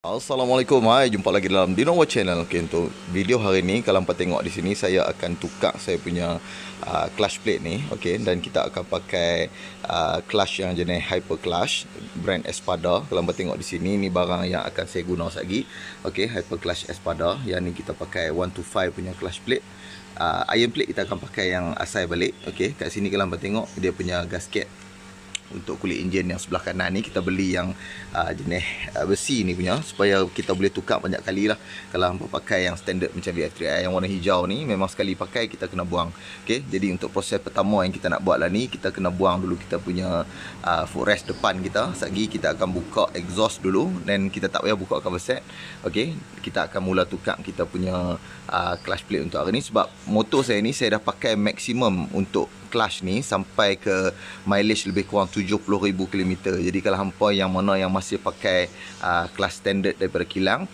Assalamualaikum, hai, jumpa lagi dalam Dinowo Channel. Okay, untuk video hari ni, kalau hampa tengok di sini, saya akan tukar saya punya clutch plate ni, okay, dan kita akan pakai clutch yang jenis Hyper Clutch brand Espada. Kalau hampa tengok di sini, ni barang yang akan saya guna lagi, okay, Hyper Clutch Espada. Yang ni kita pakai 125 punya clutch plate. Iron plate kita akan pakai yang asai balik, okay. Kat sini kalau hampa tengok, dia punya gasket untuk kulit enjin yang sebelah kanan ni kita beli yang jenis besi ni punya, supaya kita boleh tukar banyak kali lah. Kalau hampa pakai yang standard macam VF3i yang warna hijau ni, memang sekali pakai kita kena buang. Okay, jadi untuk proses pertama yang kita nak buat lah ni, kita kena buang dulu kita punya footrest depan kita. Sekejap kita akan buka exhaust dulu, dan kita tak payah buka cover set. Okay, kita akan mula tukar kita punya clutch plate untuk hari ni, sebab motor saya ni saya dah pakai maksimum untuk clutch ni sampai ke mileage lebih kurang 70,000 km. Jadi kalau hampa yang mana yang masih pakai clutch standard daripada kilang,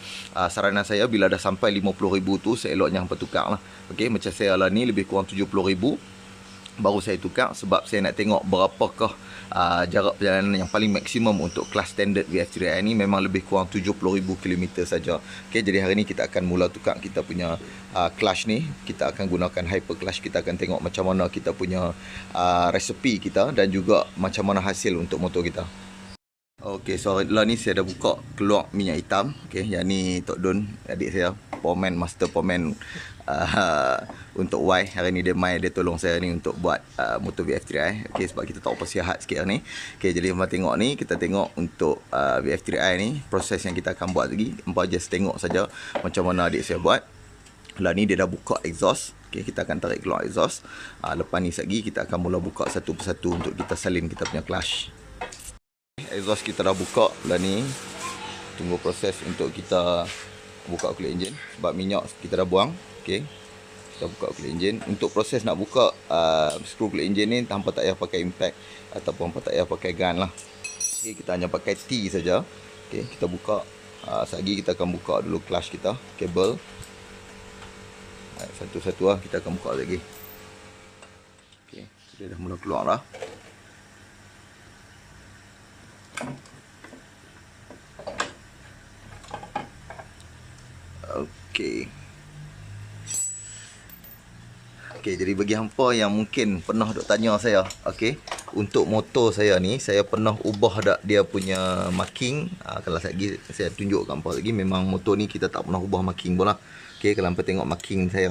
saranan saya bila dah sampai 50,000 tu, seeloknya hampa tukar lah. Okay, macam saya lah ni lebih kurang 70,000 baru saya tukar, sebab saya nak tengok berapakah jarak perjalanan yang paling maksimum untuk kelas standard VF3i ni. Memang lebih kurang 70,000 km saja. Okay, jadi hari ni kita akan mula tukar kita punya clutch ni. Kita akan gunakan hyper clutch. Kita akan tengok macam mana kita punya resepi kita, dan juga macam mana hasil untuk motor kita. Okay, so lah ni saya dah buka keluar minyak hitam. Okay, yang ni Tok Don, adik saya, Powerman, Master Powerman untuk Y. Hari ni dia tolong saya ni untuk buat motor VF3i. Okay, sebab kita tahu persihat sikit hari ni. Okay, jadi hampa tengok ni, kita tengok untuk VF3i ni, proses yang kita akan buat lagi. Hampa just tengok saja macam mana adik saya buat. Lah ni dia dah buka exhaust. Okay, kita akan tarik keluar exhaust. Lepas ni sekejap kita akan mula buka satu persatu untuk kita salin kita punya clutch. Exhaust kita dah buka lah ni. Tunggu proses untuk kita buka kulit enjin, sebab minyak kita dah buang. Okay, kita buka kulit enjin. Untuk proses nak buka skru kulit enjin ni, hampa tak payah pakai impact ataupun hampa tak payah pakai gun lah. Okay, kita hanya pakai T saja. Okay, kita buka. Sekejap kita akan buka dulu clutch kita, kabel. Satu-satu lah kita akan buka lagi. Okay, dia dah mula keluar lah. Okey. Okey, jadi bagi hampa yang mungkin pernah duk tanya saya, okey, untuk motor saya ni, saya pernah ubah dak dia punya marking. Kalau saya tunjuk kat hampa lagi, memang motor ni kita tak pernah ubah marking pun lah. Okey, kalau hampa tengok marking saya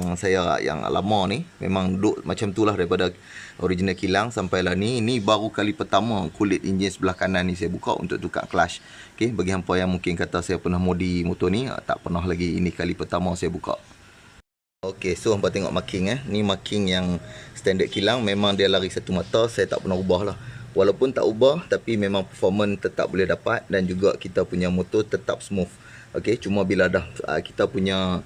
yang lama ni, memang duduk macam tu lah daripada original kilang sampai lah ni. Ini baru kali pertama kulit enjin sebelah kanan ni saya buka untuk tukar clutch. Okey, bagi hampa yang mungkin kata saya pernah modi motor ni, tak pernah lagi, ini kali pertama saya buka. Okey, so hampa tengok marking ni marking yang standard kilang, memang dia lari satu mata. Saya tak pernah ubah lah. Walaupun tak ubah, tapi memang performance tetap boleh dapat, dan juga kita punya motor tetap smooth. Okey, cuma bila dah kita punya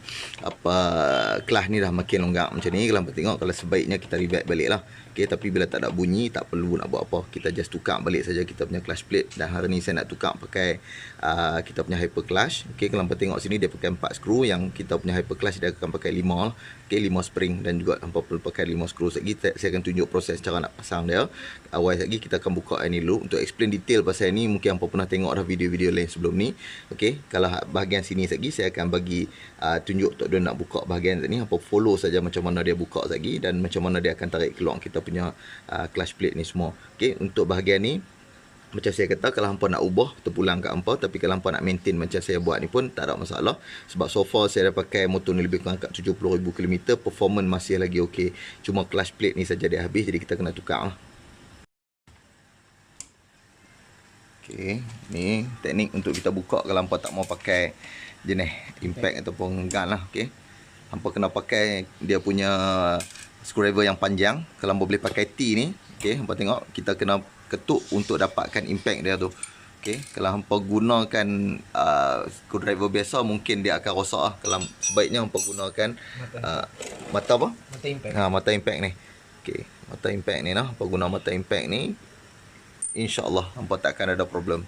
kelas ni dah makin longgar macam ni, kalau hampa tengok, kalau sebaiknya kita revert balik lah. Okey, tapi bila tak ada bunyi, tak perlu nak buat apa, kita just tukar balik saja kita punya clutch plate. Dan hari ni saya nak tukar pakai kita punya hyper clutch. Okey, kalau hampa tengok sini dia pakai 4 skru, yang kita punya hyper clutch dia akan pakai 5 lah. Okey, 5 spring, dan juga hampa perlu pakai 5 skru. Sekejap saya akan tunjuk proses cara nak pasang dia. Awal sekejap kita akan buka ini dulu untuk explain detail pasal ni. Mungkin hampa pernah tengok dah video-video lain sebelum ni. Okey, kalau bahagian sini sekejap saya akan bagi tunjuk Tok Don nak buka bahagian ni. Hampa follow saja macam mana dia buka sekejap, dan macam mana dia akan tarik keluar kita punya clutch plate ni semua. Okey, untuk bahagian ni, macam saya kata, kalau hampa nak ubah, terpulang kat hampa. Tapi kalau hampa nak maintain macam saya buat ni pun tak ada masalah, sebab so far saya dah pakai motor ni lebih kurang kat 70,000 km. Performance masih lagi okey. Cuma clutch plate ni saja dia habis, jadi kita kena tukar lah. Okey, ni teknik untuk kita buka kalau hampa tak mau pakai jenis impact ataupun gun lah. Okey, hampa kena pakai dia punya screwdriver yang panjang. Kalau hampa boleh pakai T ni, okey, hampa tengok kita kena ketuk untuk dapatkan impact dia tu. Okey, kalau hampa gunakan screwdriver biasa, mungkin dia akan rosak lah. Kalau sebaiknya hampa gunakan mata apa? Mata impact. Mata impact ni. Okey, mata impact ni lah. Hampa guna mata impact ni, InsyaAllah hampa tak akan ada problem.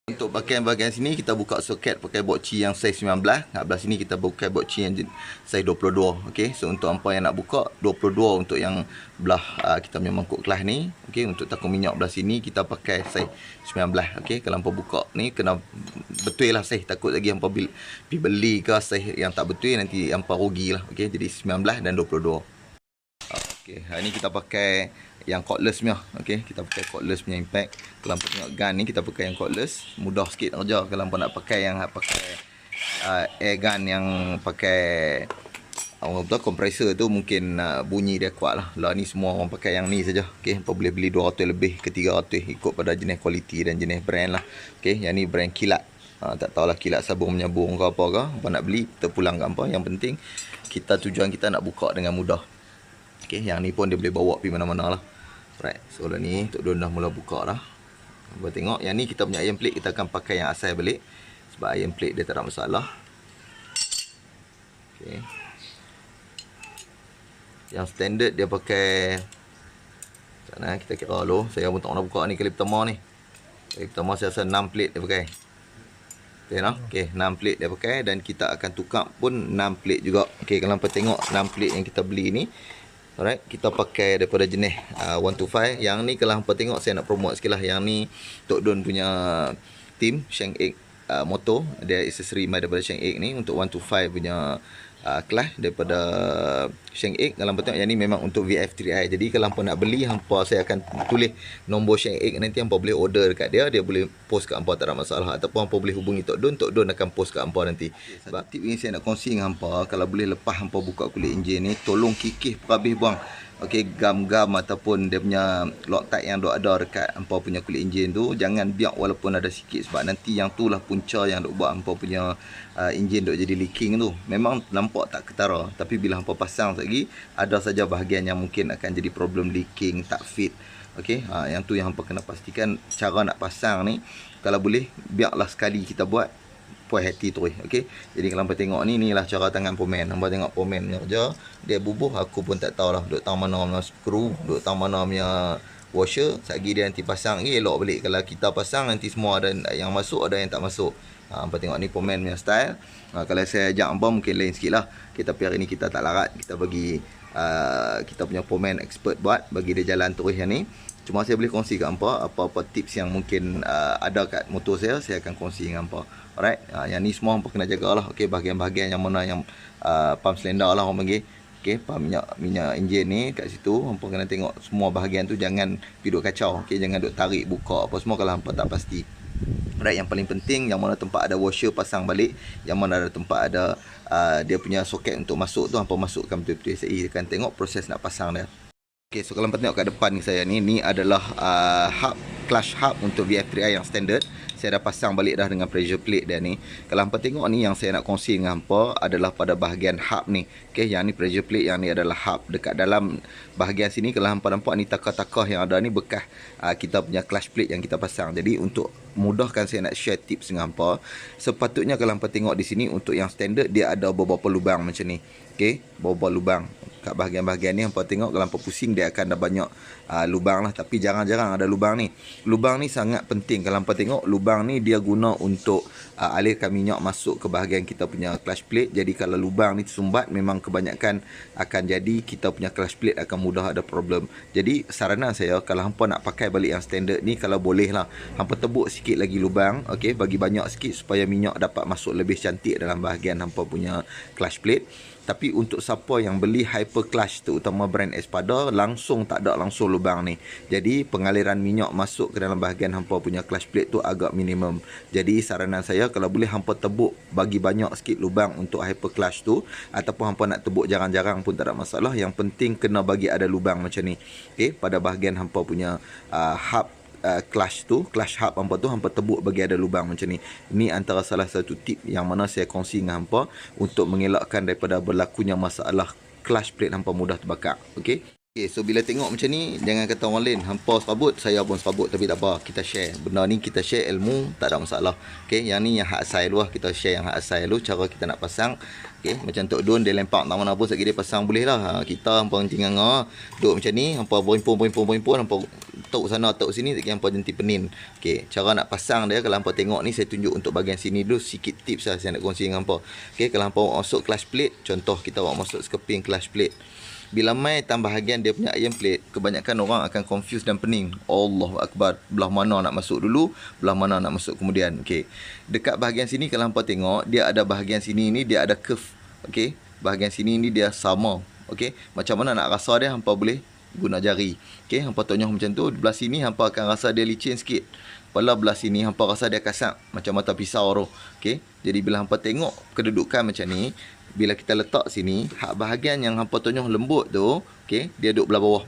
Untuk bahagian sini kita buka soket pakai boci yang saiz 19. Belah sini kita buka boci yang saiz 22. Okey, so untuk hangpa yang nak buka 22 untuk yang belah kita punya mangkuk kelas ni. Okey, untuk takung minyak belah sini kita pakai saiz 19. Okey, kalau hangpa buka ni kena betul lah saiz, takut lagi hangpa pergi beli ke saiz yang tak betul nanti hangpa rugilah. Okey, jadi 19 dan 22. Okey, hari ni kita pakai yang cordless punya. Okey, kita pakai cordless punya impact. Kalau hangpa tengok gun ni kita pakai yang cordless, mudah sikit kerja. Kalau hangpa nak pakai yang pakai air gun yang pakai orang betul kompresor tu mungkin bunyi dia kuat lah. Lah ni semua orang pakai yang ni saja. Okey, hangpa boleh beli 200 lebih ke 300 ikut pada jenis kualiti dan jenis brand lah. Okey, yang ni brand Kilat. Tak tahulah Kilat sabung menyambung ke apa ke. Hangpa nak beli kita pulang ke hangpa. Yang penting kita tujuan kita nak buka dengan mudah. Okey, yang ni pun dia boleh bawa pergi mana-mana lah. Alright, so lah ni Tok Don dah mula buka dah. Hangpa tengok, yang ni kita punya iron plate kita akan pakai yang asal balik. Sebab iron plate dia tak ada masalah. Okey. Yang standard dia pakai sana kita kira dulu. Saya pun tak nak buka ni kali pertama ni. Kali pertama saya rasa 6 plate dia pakai. Tengok, okey, 6 plate dia pakai dan kita akan tukar pun 6 plate juga. Okey, kalau hangpa tengok 6 plate yang kita beli ni, alright, kita pakai daripada jenis 125. Yang ni kalau hangpa tengok saya nak promote sikit lah. Yang ni Tok Don punya team Sheng Ek motor, dia aksesori daripada Sheng Ek ni untuk 125 punya kelas daripada Sheng Ek. Kalau hangpa tengok yang ni memang untuk VF3i. Jadi kalau hangpa nak beli, hangpa saya akan tulis nombor Sheng Ek, nanti hangpa boleh order dekat dia, dia boleh post kat hangpa, tak ada masalah. Ataupun hangpa boleh hubungi Tok Don akan post kat hangpa nanti. Sebab tip ini saya nak kongsi dengan hangpa, kalau boleh lepas hangpa buka kulit enjin ni, tolong kikis habis buang. Okey, gam-gam ataupun dia punya Loctite yang ada dekat hangpa punya kulit enjin tu, jangan biak walaupun ada sikit, sebab nanti yang tu lah punca yang duk buat hangpa punya enjin duk jadi leaking tu. Memang nampak tak ketara, tapi bila hangpa pasang lagi, ada saja bahagian yang mungkin akan jadi problem leaking, tak fit. Okey, yang tu yang hangpa kena pastikan. Cara nak pasang ni, kalau boleh biarlah sekali kita buat, puas hati terus. Okey, jadi kalau hangpa tengok ni, inilah cara tangan pomen. Hangpa tengok pomen punya kerja, dia bubuh aku pun tak tahulah duk tang mana punya skru, duk tang mana punya washer. Satgi dia nanti pasang lagi elok balik. Kalau kita pasang nanti semua ada yang masuk, ada yang tak masuk. Hangpa tengok ni pomen punya style. Kalau saya ajak hangpa mungkin lain sikit lah. Tapi hari ni kita tak larat, kita bagi kita punya pomen expert buat, bagi dia jalan terus yang ni. Cuma saya boleh kongsi kat hangpa apa-apa tips yang mungkin ada kat motor saya akan kongsi dengan hangpa. Alright, yang ni semua hangpa kena jagalah. Okey, bahagian-bahagian yang mana yang pump silinder lah orang panggil. Okey, pump minyak enjin ni kat situ, hangpa kena tengok semua bahagian tu, jangan duduk kacau. Okey, jangan duduk tarik buka apa semua kalau hangpa tak pasti. Alright, yang paling penting, yang mana tempat ada washer pasang balik, yang mana ada tempat ada dia punya soket untuk masuk tu, hangpa masukkan betul-betul. Saya akan tengok proses nak pasang dia. Okay, so kalau hangpa tengok kat depan saya ni adalah hub, clutch hub untuk VF3i yang standard. Saya dah pasang balik dah dengan pressure plate dia ni. Kalau hangpa tengok ni, yang saya nak kongsi dengan hangpa adalah pada bahagian hub ni. Okay, yang ni pressure plate, yang ni adalah hub. Dekat dalam bahagian sini, kalau hangpa nampak ni takar-takar yang ada ni bekas kita punya clutch plate yang kita pasang. Jadi untuk mudahkan saya nak share tips dengan hangpa, sepatutnya kalau hangpa tengok di sini untuk yang standard, dia ada beberapa lubang macam ni. Okay, beberapa lubang kat bahagian-bahagian ni. Hangpa tengok kalau hangpa pusing, dia akan ada banyak lubang lah. Tapi jarang-jarang ada lubang ni. Lubang ni sangat penting. Kalau hangpa tengok, lubang ni dia guna untuk alirkan minyak masuk ke bahagian kita punya clutch plate. Jadi kalau lubang ni tersumbat, memang kebanyakan akan jadi kita punya clutch plate akan mudah ada problem. Jadi saranan saya, kalau hangpa nak pakai balik yang standard ni, kalau boleh lah, hangpa tebuk sikit lagi lubang. Okey, bagi banyak sikit supaya minyak dapat masuk lebih cantik dalam bahagian hangpa punya clutch plate. Tapi untuk siapa yang beli hyper clutch, terutama brand Espada, langsung tak ada langsung lubang ni. Jadi pengaliran minyak masuk ke dalam bahagian hangpa punya clutch plate tu agak minimum. Jadi saranan saya, kalau boleh hangpa tebuk bagi banyak sikit lubang untuk hyper clutch tu, ataupun hangpa nak tebuk jarang-jarang pun tak ada masalah. Yang penting kena bagi ada lubang macam ni. Okey, pada bahagian hangpa punya hub clutch tu, clutch hub hangpa tu, hangpa tebuk bagi ada lubang macam ni. Ini antara salah satu tip yang mana saya kongsi dengan hangpa untuk mengelakkan daripada berlakunya masalah clutch plate hangpa mudah terbakar. Okey. Okay, so bila tengok macam ni, jangan kata orang lain hampa serabut, saya pun serabut, tapi tak apa, kita share. Benda ni kita share ilmu, tak ada masalah. Okay, yang ni yang hak asal dulu lah, kita share yang hak asal dulu, cara kita nak pasang. Okay, macam Tok Don, dia lempak tak mana pun, sekali dia pasang boleh lah. Kita hampa tinggal ngah, duduk macam ni, hampa berhimpun, hampa tok sana, tok sini, sekali hampa jenti penin. Okay, cara nak pasang dia, kalau hampa tengok ni, saya tunjuk untuk bahagian sini dulu, sikit tips lah saya nak kongsi dengan hampa. Okay, kalau hampa masuk clutch plate, contoh kita masuk skeping clutch plate. Bila mai tambah bahagian dia punya iron plate, kebanyakan orang akan confuse dan pening. Allahu Akbar. Belah mana nak masuk dulu, belah mana nak masuk kemudian. Okey. Dekat bahagian sini kalau hampa tengok, dia ada bahagian sini ni dia ada curve. Okey. Bahagian sini ni dia sama. Okey. Macam mana nak rasa dia, hampa boleh guna jari. Okey, hampa tonyoh macam tu. Belah sini hampa akan rasa dia licin sikit. Belah sini hampa rasa dia kasar macam mata pisau tu. Okey. Jadi bila hampa tengok kedudukan macam ni, bila kita letak sini, hak bahagian yang hampa tonyoh lembut tu, okey, dia duduk belah bawah.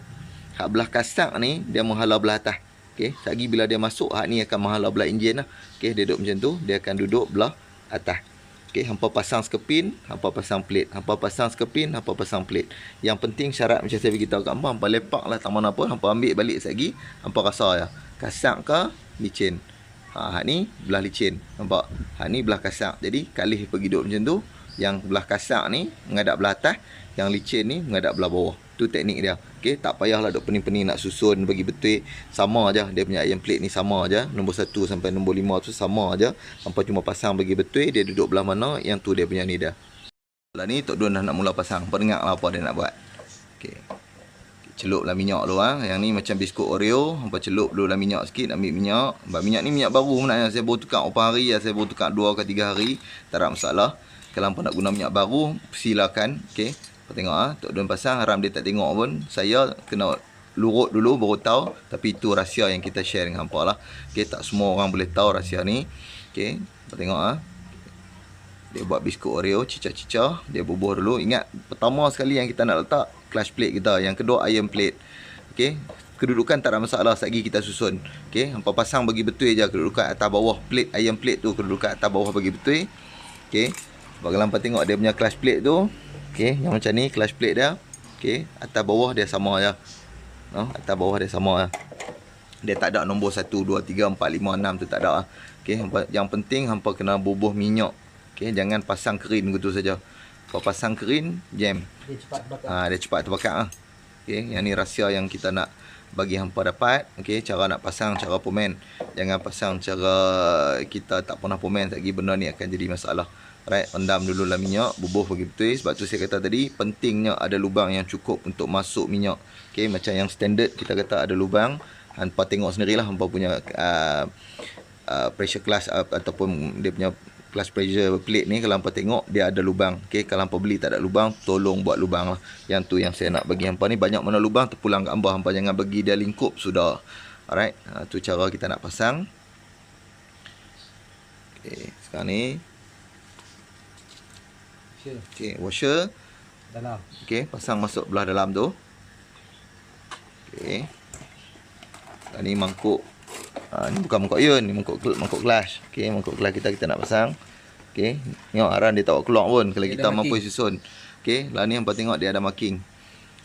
Hak belah kasar ni dia menghalau belah atas. Okey, lagi bila dia masuk, hak ni akan menghalau belah enjin lah. Okey, dia duduk macam tu, dia akan duduk belah atas. Okey, hampa pasang skepin, hampa pasang plate. Hampa pasang skepin, hampa pasang plate. Yang penting syarat macam saya beritahu kat hampa, hampa lepak lah tak mana pun, hampa ambil balik sekali, hampa rasa ya. Kasar ke licin? Hak ni belah licin. Nampak? Hak ni belah kasar. Jadi kalih pergi duduk macam tu. Yang belah kasar ni menghadap belah atas, yang licin ni menghadap belah bawah. Tu teknik dia. Okey, tak payahlah duk pening-pening nak susun bagi betul. Sama aja dia punya iron plate ni, sama aja. Nombor 1 sampai nombor 5 tu sama aja. Hampa cuma pasang bagi betul, dia duduk belah mana, yang tu dia punya ni dah. Lah ni Tok Don dah nak mula pasang. Peringatlah apa dia nak buat. Okey. Celuplah minyak dulu ah. Yang ni macam biskut Oreo, hampa celup dulu lah minyak sikit, ambil minyak. Minyak ni minyak baru sebenarnya. Saya baru tukar berapa hari, saya baru tukar 2 ke 3 hari. Tak ada masalah. Kalau hampa nak guna minyak baru, silakan. Okey. Hampa tengok ah, Tok Don pasang, haram dia tak tengok pun. Saya kena lurut dulu baru tahu, tapi itu rahsia yang kita share dengan hampa lah. Okey, tak semua orang boleh tahu rahsia ni. Okey, hampa tengok ah. Dia buat biskut Oreo, cicah-cicah, dia bubuh dulu. Ingat, pertama sekali yang kita nak letak clutch plate kita, yang kedua iron plate. Okey, kedudukan tak ada masalah, lagi kita susun. Okey, hampa pasang bagi betul je kedudukan atas bawah plate, iron plate tu kedudukan atas bawah bagi betul. Okey. Kalau hampa tengok dia punya clutch plate tu, okey, yang macam ni clutch plate dia. Okey, atas bawah dia sama aja. Atas bawah dia sama aja. Dia tak ada nombor 1 2 3 4 5 6 tu tak ada. Okey, yang penting hampa kena bubuh minyak. Okey, jangan pasang kerin begitu saja. Kalau pasang kerin, jam. Dia cepat terbakar. Dia cepat terbakar ah. Okey, yang ni rahsia yang kita nak bagi hampa dapat. Okey, cara nak pasang, cara pomen. Jangan pasang cara kita tak pernah pomen, lagi benda ni akan jadi masalah. Right, rendam dulu lah minyak, bubuh bagi betul. Sebab tu saya kata tadi, pentingnya ada lubang yang cukup untuk masuk minyak. Okey, macam yang standard kita kata ada lubang. Hampa tengok sendirilah hampa punya pressure class ataupun dia punya clutch pressure plate ni, kalau hampa tengok dia ada lubang. Okey, kalau hampa beli tak ada lubang, tolong buat lubang lah. Yang tu yang saya nak bagi hampa ni, banyak mana lubang terpulang kat hampa. Hampa jangan bagi dia lingkup sudah. Alright, tu cara kita nak pasang. Okey, sekarang ni okey, washer dalam. Okey, pasang masuk belah dalam tu. Okey. Ni mangkuk. Ni bukan mangkuk iron, ni mangkuk clutch. Okey, mangkuk clutch kita nak pasang. Okey, tengok aran dia tak keluar pun kalau kita mampu susun. Okey, lah ni hampa tengok dia ada marking.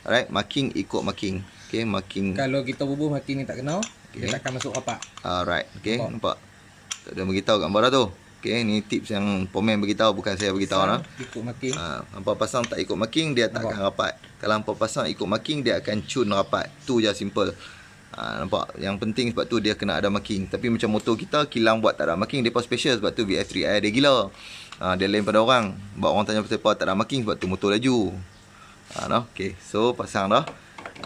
Alright, marking ikut marking. Okey, marking. Kalau kita bubuh marking ni tak kena, dia takkan masuk rapat. Alright, okey, nampak. Tak ada beritahu gambar dah tu. Okey, ni tips yang pomen beritahu, bukan saya beritahu lah. Ikut marking. Hampa pasang tak ikut marking, dia tak akan rapat. Kalau hampa pasang ikut marking, dia akan cun rapat. Tu je simple. Nampak? Yang penting sebab tu dia kena ada marking. Tapi macam motor kita, kilang buat tak ada marking, depa special sebab tu VF3i dia gila. Dia lain pada orang. Buat orang tanya pasal tak ada marking sebab tu motor laju. Okey, so pasang dah.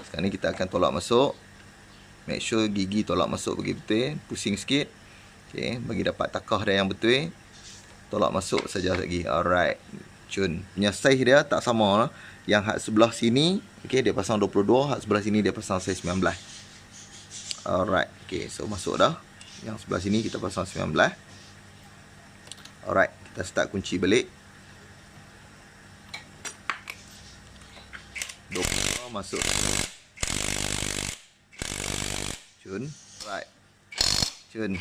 Sekarang ni kita akan tolak masuk. Make sure gigi tolak masuk bagi betul. Pusing sikit. Okey, bagi dapat takah dia yang betul. Tolak masuk saja lagi. Alright. Cun. Punya size dia tak sama lah. Yang hak sebelah sini, okey, dia pasang 22, hak sebelah sini dia pasang size 19. Alright. Okey, so masuk dah. Yang sebelah sini kita pasang 19. Alright, kita start kunci balik. 22 masuk. Cun. Right. Cun.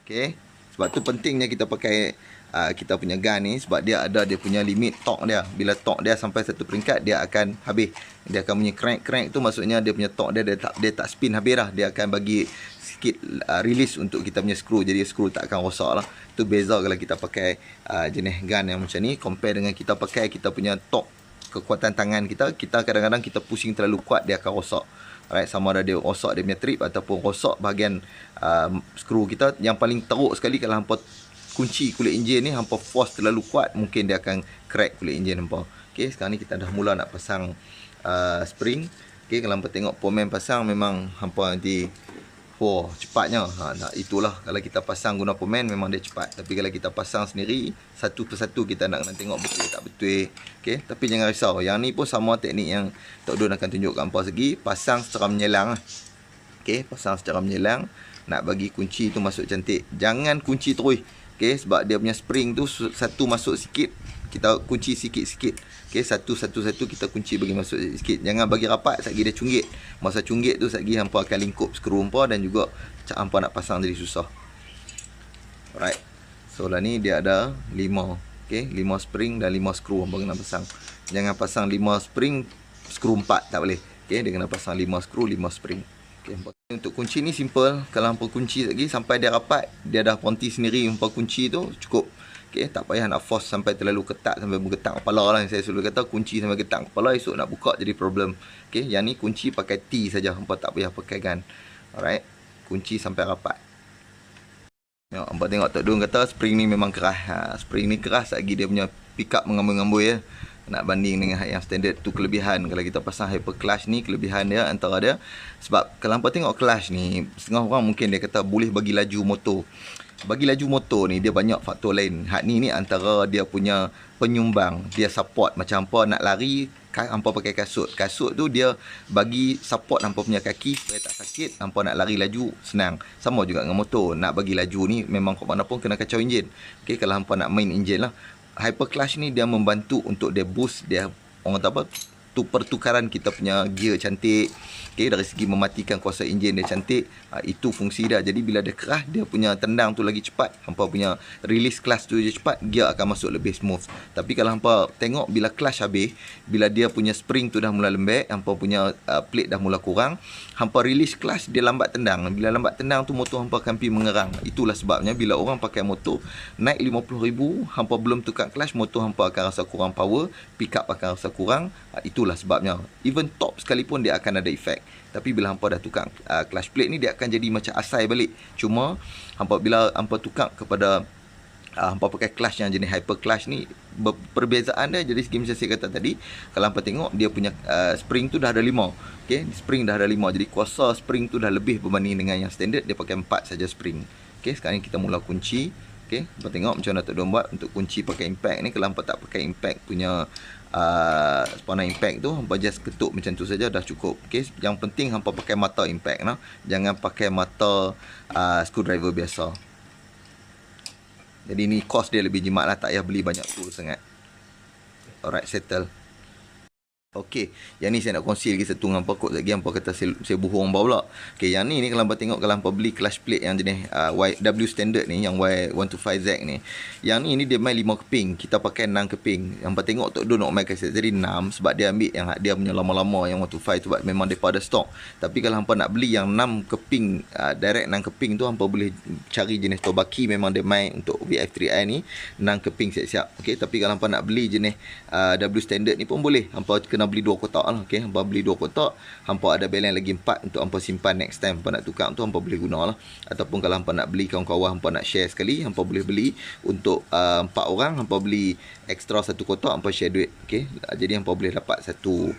Okey. Sebab tu pentingnya kita pakai kita punya gun ni, sebab dia ada dia punya limit torque dia. Bila torque dia sampai satu peringkat, dia akan habis. Dia akan bunyi crank tu, maksudnya dia punya torque dia tak spin habis dah. Dia akan bagi sikit release untuk kita punya skru, jadi skru tak akan rosak lah. Tu beza kalau kita pakai jenis gun yang macam ni compare dengan kita pakai kita punya torque, kekuatan tangan kita kadang-kadang kita pusing terlalu kuat, dia akan rosak. Alright, sama ada dia rosak dia punya trip ataupun rosak bahagian skru kita. Yang paling teruk sekali kalau hampa kunci kulit enjin ni, hampa force terlalu kuat, mungkin dia akan crack kulit enjin hampa. Okey, sekarang ni kita dah mula nak pasang spring. Okey, kalau hampa tengok pomen pasang, memang hampa nanti cepatnya. Itulah kalau kita pasang guna pomen memang dia cepat. Tapi kalau kita pasang sendiri, satu persatu kita nak tengok betul tak betul. Okey, tapi jangan risau. Yang ni pun sama teknik yang Tok Don akan tunjuk kat hampa segi, pasang secara menyelang. Okey, pasang secara menyelang, nak bagi kunci tu masuk cantik. Jangan kunci terus. Okey, sebab dia punya spring tu satu masuk sikit, kita kunci sikit-sikit. Okey, satu-satu kita kunci bagi masuk sikit. Jangan bagi rapat, satgi dia cunggit. Masa cunggit tu satgi hampa akan lingkup skru hampa, dan juga hampa nak pasang jadi susah. Alright. So lah ni dia ada 5. Okey, 5 spring dan 5 skru hampa kena pasang. Jangan pasang 5 spring, skru 4 tak boleh. Okey, dia kena pasang 5 skru, 5 spring. Okay, untuk kunci ni simple. Kalau hampa kunci lagi sampai dia rapat, dia dah ponti sendiri hampa kunci tu, cukup. Okey, tak payah nak force sampai terlalu ketat sampai bergetak kepala lah. Saya selalu kata kunci sampai getak kepala, esok nak buka jadi problem. Okey, yang ni kunci pakai T saja, hampa tak payah pakai gun. Alright, kunci sampai rapat. Ya, hampa tengok Tok Don kata spring ni memang keras. Spring ni keras lagi, dia punya pick up mengambui-ngambui ya. Nak banding dengan yang standard tu kelebihan. Kalau kita pasang hyper clutch ni, kelebihan dia antara dia, sebab kalau hampa tengok clutch ni, setengah orang mungkin dia kata boleh bagi laju motor. Bagi laju motor ni dia banyak faktor lain. Hak ni antara dia punya penyumbang, dia support. Macam hampa nak lari, hampa pakai kasut. Kasut tu dia bagi support hampa punya kaki supaya tak sakit. Hampa nak lari laju senang. Sama juga dengan motor. Nak bagi laju ni memang kat mana pun kena kacau enjin. Okey, kalau hampa nak main enjin lah. Hyper clutch ni dia membantu untuk dia boost, dia orang kata apa, tu pertukaran kita punya gear cantik. Okey, dari segi mematikan kuasa enjin dia cantik. Itu fungsi dia. Jadi bila dia keras, dia punya tendang tu lagi cepat. Hampa punya release clutch tu je cepat, gear akan masuk lebih smooth. Tapi kalau hampa tengok bila clutch habis, bila dia punya spring tu dah mula lembek, hampa punya plate dah mula kurang, hampa release clutch, dia lambat tendang. Bila lambat tendang tu, motor hampa akan pergi mengerang. Itulah sebabnya bila orang pakai motor naik 50,000, hampa belum tukar clutch, motor hampa akan rasa kurang power, pick up akan rasa kurang. Itulah sebabnya. Even top sekalipun dia akan ada efek. Tapi bila hampa dah tukar clutch plate ni, dia akan jadi macam asai balik. Cuma bila hampa tukar kepada hampa pakai clutch yang jenis hyper clutch ni, perbezaan dia jadi segi macam saya kata tadi. Kalau hampa tengok dia punya spring tu dah ada 5. Okey, spring dah ada 5. Jadi kuasa spring tu dah lebih berbanding dengan yang standard, dia pakai 4 saja spring. Okey, sekarang ni kita mula kunci. Okey, hampa tengok macam mana Tok Don buat untuk kunci pakai impact ni. Kalau hampa tak pakai impact punya spana impact tu, hampa just ketuk macam tu saja dah cukup. Okey, yang penting hampa pakai mata impact nah. Jangan pakai mata screwdriver biasa. Jadi ni cost dia lebih jimat lah, tak payah beli banyak tool sangat. Alright, settle. Okey, yang ni saya nak kongsi lagi satu dengan hampa. Kot lagi hampa kata saya bohong pula. Okey, yang ni kalau hampa tengok, kalau hampa beli clutch plate yang jenis W standard ni, yang Y125Z ni, yang ni dia main 5 keping, kita pakai 6 keping. Hampa tengok Tok Don nak main kaset jadi 6, sebab dia ambil yang dia punya lama-lama yang 125 tu, sebab memang daripada stok. Tapi kalau hampa nak beli yang 6 keping, direct 6 keping tu, hampa boleh cari jenis Tobaki, memang dia main untuk VF3i ni 6 keping siap-siap. Okey, tapi kalau hampa nak beli jenis W standard ni pun boleh. Hampa kena beli 2 kotak lah. Okey, hampa beli 2 kotak, hampa ada balance lagi 4 untuk hampa simpan next time hampa nak tukar tu, hampa boleh guna lah. Ataupun kalau hampa nak beli kawan-kawan, hampa nak share sekali, hampa boleh beli untuk 4 orang, hampa beli extra 1 kotak, hampa share duit. Okey, jadi hampa boleh dapat satu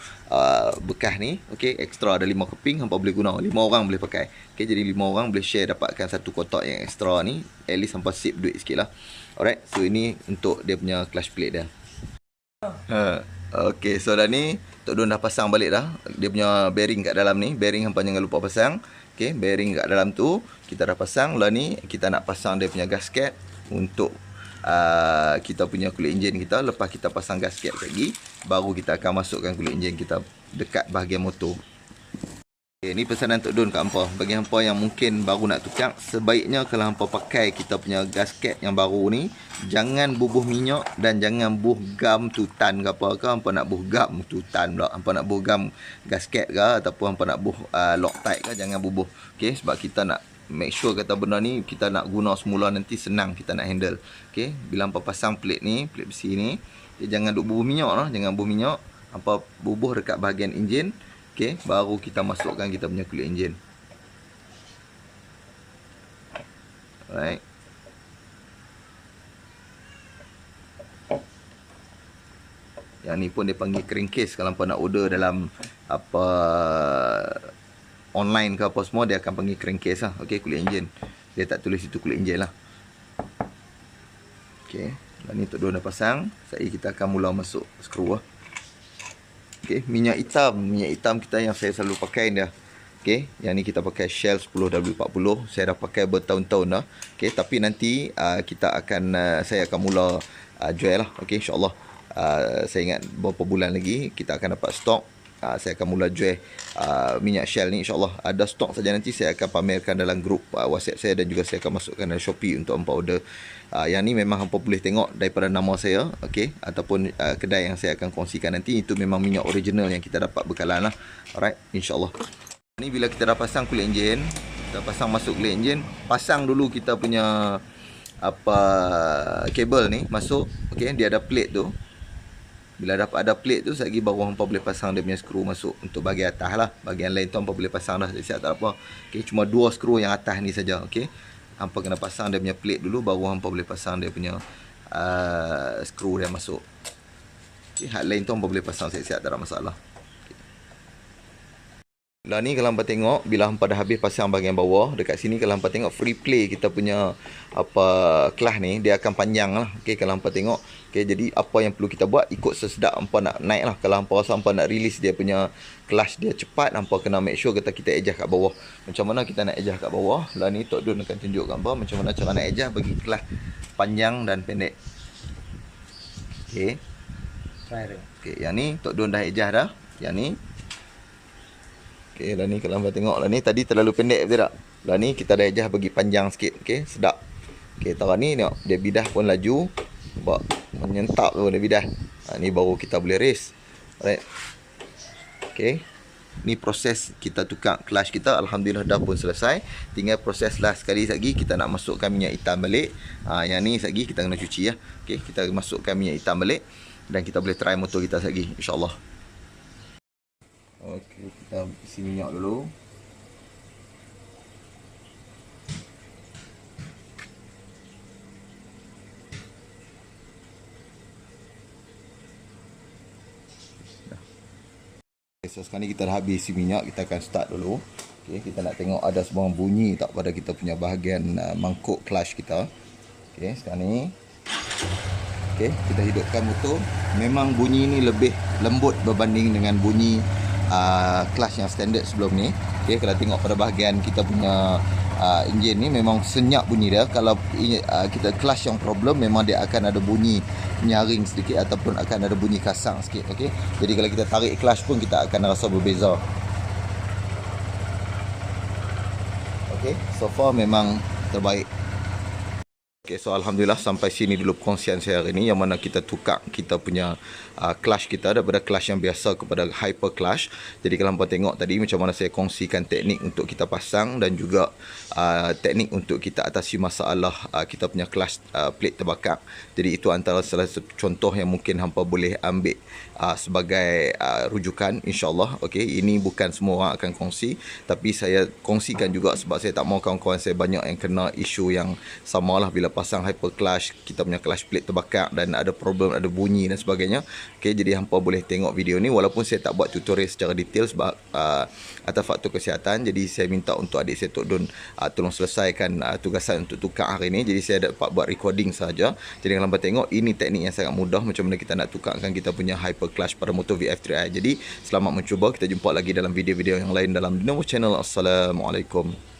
bekas ni. Okey, extra ada 5 keping, hampa boleh guna, 5 orang boleh pakai. Okey, jadi 5 orang boleh share dapatkan 1 kotak yang extra ni, at least hampa save duit sikit lah. Alright, so ini untuk dia punya clutch plate dia. Okey, so dah ni Tok Don dah pasang balik dah dia punya bearing kat dalam ni. Bearing hampa jangan lupa pasang. Okey, bearing kat dalam tu kita dah pasang. Lah ni kita nak pasang dia punya gasket untuk kita punya kulit enjin kita. Lepas kita pasang gasket lagi, baru kita akan masukkan kulit enjin kita dekat bahagian motor. Okay, ni pesanan Tok Don kat hampa. Bagi hampa yang mungkin baru nak tukar, sebaiknya kalau hampa pakai kita punya gasket yang baru ni, jangan bubuh minyak dan jangan buh gam tutan ke apa ke. Hampa nak buh gam tutan pula. Hampa nak buh gam gasket ke ataupun hampa nak buh Loctite ke, jangan bubuh. Okay, sebab kita nak make sure kata benda ni kita nak guna semula nanti senang kita nak handle. Okay, bila hampa pasang plate ni, plate besi ni, jangan duk bubuh minyak lah. Jangan bubuh minyak. Hampa bubuh dekat bahagian enjin. Okay, baru kita masukkan kita punya kulit enjin. Alright. Yang ni pun dia panggil crankcase. Kalau hampa nak order dalam apa online ke apa semua, dia akan panggil crankcase lah. Okay, kulit enjin. Dia tak tulis itu kulit enjin lah. Okay, dan ni Tok Don dah pasang. Sekejap kita akan mula masuk skru lah. Okay, minyak hitam kita yang saya selalu pakai dia. Okay, yang ni kita pakai Shell 10W40. Saya dah pakai bertahun-tahun dah. Okay, tapi nanti saya akan mula jual lah. Okay, insyaAllah. Saya ingat beberapa bulan lagi kita akan dapat stok. Saya akan mula jual minyak Shell ni, insyaAllah. Ada stok saja, nanti saya akan pamerkan dalam grup WhatsApp saya, dan juga saya akan masukkan dalam Shopee untuk hampa order. Yang ni memang hampa boleh tengok daripada nama saya, okay, ataupun kedai yang saya akan kongsikan nanti. Itu memang minyak original yang kita dapat bekalan lah. Alright, insyaAllah. Ni bila kita dah pasang kulit enjin, kita pasang masuk kulit enjin, pasang dulu kita punya kabel ni masuk. Okay, dia ada plate tu. Bila dapat ada plate tu, sekejap baru hampa boleh pasang dia punya skru masuk untuk bahagian atas lah. Bahagian lain tu hampa boleh pasang dah, siap tak apa. Okay, cuma 2 skru yang atas ni saja. Okay, hampa kena pasang dia punya plate dulu, baru hampa boleh pasang dia punya skru dia masuk. Okay, hal lain tu hampa boleh pasang siap-siap, tak ada masalah. Lah ni kalau hampa tengok, bila hampa dah habis pasang bahagian bawah, dekat sini kalau hampa tengok free play kita punya kelas ni, dia akan panjang lah. Okay, kalau hampa tengok. Okay, jadi apa yang perlu kita buat, ikut sesedap hampa nak naik lah. Kalau hampa rasa hampa nak release dia punya kelas dia cepat, hampa kena make sure kita adjust kat bawah. Macam mana kita nak adjust kat bawah? Lah ni Tok Don akan tunjuk kat hampa macam mana cara nak adjust bagi kelas panjang dan pendek. Okay. Okay, yang ni Tok Don dah adjust dah. Yang ni. Okay, lah ni kalau hampa tengok, lah ni tadi terlalu pendek betul tak? Lah ni kita dah adjust bagi panjang sikit. Okay, sedap. Okay, tahu ni tengok, dia bidah pun laju. Sebab menyentap tu dia bidah. Ni baru kita boleh race. Alright. Okay, ni proses kita tukar clutch kita. Alhamdulillah dah pun selesai. Tinggal proses last sekali lagi, kita nak masukkan minyak hitam balik. Yang ni lagi kita kena cuci ya. Okay, kita masukkan minyak hitam balik, dan kita boleh try motor kita lagi, insyaAllah. Okey, kita isi minyak dulu. Okay, so sekarang ni kita dah habis isi minyak, kita akan start dulu. Okey, kita nak tengok ada semua bunyi tak pada kita punya bahagian mangkuk clutch kita. Okey, sekarang ni. Okey, kita hidupkan motor. Memang bunyi ni lebih lembut berbanding dengan bunyi clutch yang standard sebelum ni. Okay, kalau tengok pada bahagian kita punya enjin ni memang senyap bunyi dia. Kalau kita clutch yang problem, memang dia akan ada bunyi nyaring sedikit ataupun akan ada bunyi kasar sikit. Okay, jadi kalau kita tarik clutch pun kita akan rasa berbeza. Okay, so far memang terbaik. Okay, so Alhamdulillah sampai sini dulu perkongsian saya hari ni, yang mana kita tukar kita punya clutch kita daripada clutch yang biasa kepada hyper clutch. Jadi kalau hampa tengok tadi macam mana saya kongsikan teknik untuk kita pasang, dan juga teknik untuk kita atasi masalah kita punya clutch plate terbakar. Jadi itu antara salah satu contoh yang mungkin hampa boleh ambil sebagai rujukan, insyaAllah. Okay, ini bukan semua orang akan kongsi, tapi saya kongsikan juga sebab saya tak mahu kawan-kawan saya banyak yang kena isu yang samalah bila pasang hyper clutch, kita punya clutch plate terbakar dan ada problem, ada bunyi dan sebagainya. Okay, jadi hampa boleh tengok video ni, walaupun saya tak buat tutorial secara detail sebab atas faktor kesihatan. Jadi saya minta untuk adik saya Tok Don tolong selesaikan tugasan untuk tukar hari ni. Jadi saya dapat buat recording saja. Jadi kalau hampa tengok, ini teknik yang sangat mudah macam mana kita nak tukarkan kita punya hyper clutch pada motor VF3i. Jadi selamat mencuba, kita jumpa lagi dalam video-video yang lain dalam Dinovo Channel. Assalamualaikum.